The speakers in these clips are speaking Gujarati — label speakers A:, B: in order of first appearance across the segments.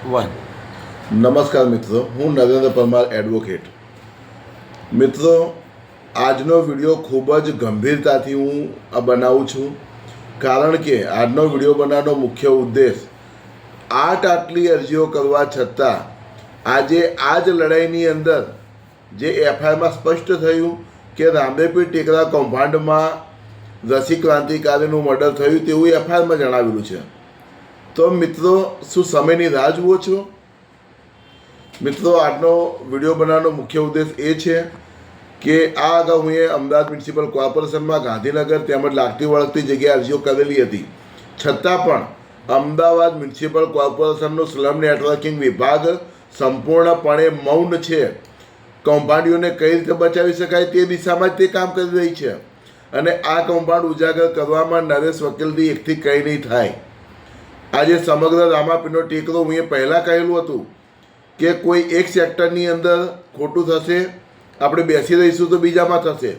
A: વન.
B: નમસ્કાર મિત્રો, હું નરેન્દ્ર પરમાર એડવોકેટ. મિત્રો, આજનો વિડીયો ખૂબ જ ગંભીરતાથી હું બનાવું છું, કારણ કે આજનો વિડીયો બનાવવાનો મુખ્ય ઉદ્દેશ આટલી અરજીઓ કરવા છતાં આજે આ જ લડાઈની અંદર જે એફઆઈઆરમાં સ્પષ્ટ થયું કે રામદેવપીર ટેકરા કૌભાંડમાં રસિક ક્રાંતિકારીનું મર્ડર થયું તેવું એફઆઈઆરમાં જણાવેલું છે. તો મિત્રો, શું સમયની રાહ જુઓ છો? મિત્રો, આજનો વિડીયો બનાવવાનો મુખ્ય ઉદ્દેશ એ છે કે આ અગાઉ હું અમદાવાદ મ્યુનિસિપલ કોર્પોરેશનમાં ગાંધીનગર તેમજ લાગતી વળગતી જગ્યાએ અરજીઓ કરેલી હતી, છતાં પણ અમદાવાદ મ્યુનિસિપલ કોર્પોરેશનનું સ્લમ નેટવર્કિંગ વિભાગ સંપૂર્ણપણે મૌન છે. કૌભાંડીઓને કઈ રીતે બચાવી શકાય તે દિશામાં જ તે કામ કરી રહી છે, અને આ કૌભાંડ ઉજાગર કરવામાં નરેશ વકીલથી એકથી કંઈ નહીં થાય. આજે સમગ્ર રામાપીરનો ટેકરો હું પહેલાં કહેલું હતું કે કોઈ એક સેક્ટરની અંદર ખોટું થશે, આપણે બેસી રહીશું તો બીજામાં થશે.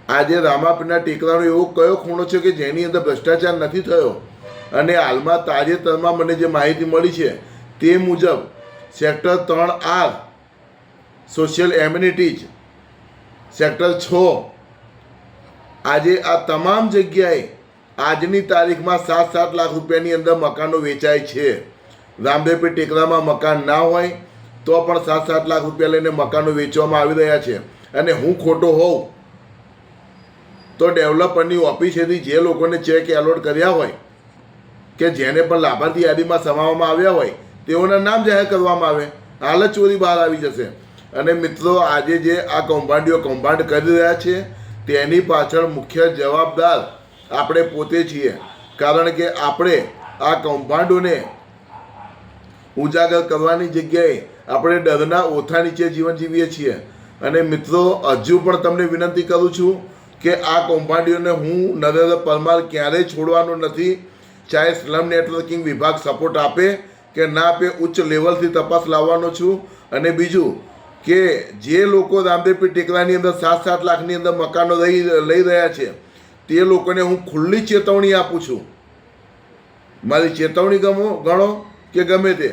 B: આજે રામાપીરના ટેકરાનો એવો કયો ખૂણો છે કે જેની અંદર ભ્રષ્ટાચાર નથી થયો? અને હાલમાં તાજેતરમાં મને જે માહિતી મળી છે તે મુજબ sector 3R social amenities, sector 6, આજે આ તમામ જગ્યાએ આજની તારીખમાં 7-7 લાખ રૂપિયાની અંદર મકાનો વેચાય છે. રામદેવપીર ટેકરામાં મકાન ના હોય તો પણ 7-7 લાખ રૂપિયા લઈને મકાનો વેચવામાં આવી રહ્યા છે. અને હું ખોટો હોઉં તો ડેવલપરની ઓફિસેથી જે લોકોને ચેક એલોટ કર્યા હોય કે જેને પણ લાભાર્થી યાદીમાં સમાવવામાં આવ્યા હોય તેઓના નામ જાહેર કરવામાં આવે, હાલ જ ચોરી બહાર આવી જશે. અને મિત્રો, આજે જે આ કૌભાંડીઓ કૌભાંડ કરી રહ્યા છે તેની પાછળ મુખ્ય જવાબદાર આપણે પોતે છીએ, કારણ કે આપણે આ કૌભાંડોને ઉજાગર કરવાની જગ્યાએ આપણે ડરના ઓથા નીચે જીવન જીવીએ છીએ. અને મિત્રો, હજુ પણ તમને વિનંતી કરું છું કે આ કૌભાંડીઓને હું નરેન્દ્ર પરમાર ક્યારેય છોડવાનો નથી. ચાહે સ્લમ નેટવર્કિંગ વિભાગ સપોર્ટ આપે કે ના આપે, ઉચ્ચ લેવલથી તપાસ લાવવાનો છું. અને બીજું કે જે લોકો રામદેવપીર ટેકરાની અંદર 7-7 લાખની અંદર મકાનો લઈ રહ્યા છે તે લોકોને હું ખુલ્લી ચેતવણી આપું છું. મારી ચેતવણી ગણો કે ગમે તે,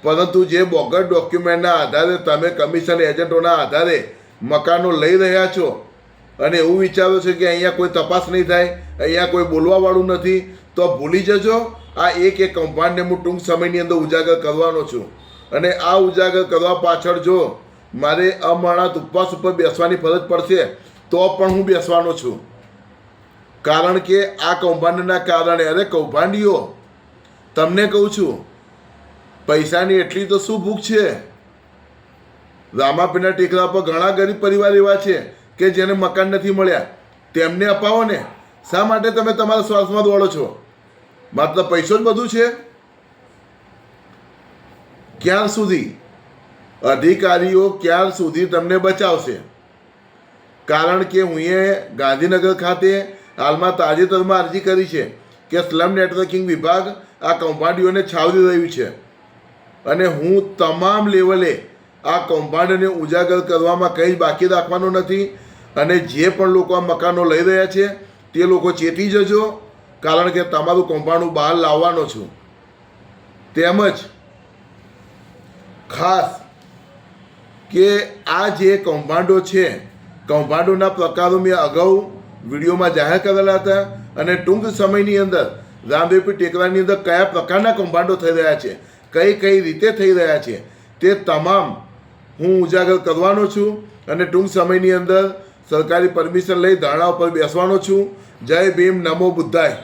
B: પરંતુ જે બોગસ ડોક્યુમેન્ટના આધારે તમે કમિશન એજન્ટોના આધારે મકાનો લઈ રહ્યા છો અને એવું વિચારો છો કે અહીંયા કોઈ તપાસ નહીં થાય, અહીંયા કોઈ બોલવાવાળું નથી, તો ભૂલી જજો. આ એક કૌભાંડને હું ટૂંક સમયની અંદર ઉજાગર કરવાનો છું. અને આ ઉજાગર કરવા પાછળ જો મારે અમાણાત ઉપવાસ ઉપર બેસવાની ફરજ પડશે તો પણ હું બેસવાનો છું, કારણ કે આ કૌભાંડના કારણે, અરે કૌભાંડીઓ, તમને કહું છું, પૈસાની એટલી તો શું ભૂખ છે? રામાપીરના ટેકરા પર ઘણા ગરીબ પરિવાર એવા છે કે જેને મકાન નથી મળ્યા, તેમને અપાવો ને. શા માટે તમે તમારા સ્વાર્થમાં દોડો છો? માત્ર પૈસો જ બધું છે? ક્યાં સુધી અધિકારીઓ ક્યાં સુધી તમને બચાવશે? કારણ કે હું ગાંધીનગર ખાતે હાલમાં તાજેતરમાં અરજી કરી છે કે સ્લમ નેટવર્કિંગ વિભાગ આ કૌભાંડીઓને છાવરી રહ્યું છે, અને હું તમામ લેવલે આ કૌભાંડને ઉજાગર કરવામાં કંઈ જ બાકી રાખવાનો નથી. અને જે પણ લોકો આ મકાનો લઈ રહ્યા છે તે લોકો ચેતી જજો, કારણ કે તમારું કૌભાંડ બહાર લાવવાનો છું. તેમજ ખાસ કે આ જે કૌભાંડો છે, કૌભાંડોના પ્રકારો મેં અગાઉ વિડીયોમાં જાહેર કરેલા હતા, અને ટૂંક સમયની અંદર રામદેવપીર ટેકરાની અંદર કયા પ્રકારના કૌભાંડો થઈ રહ્યા છે, કઈ રીતે થઈ રહ્યા છે, તે તમામ હું ઉજાગર કરવાનો છું. અને ટૂંક સમયની અંદર સરકારી પરમિશન લઈ ધરણા ઉપર બેસવાનો છું. જય ભીમ, નમો બુદ્ધાય.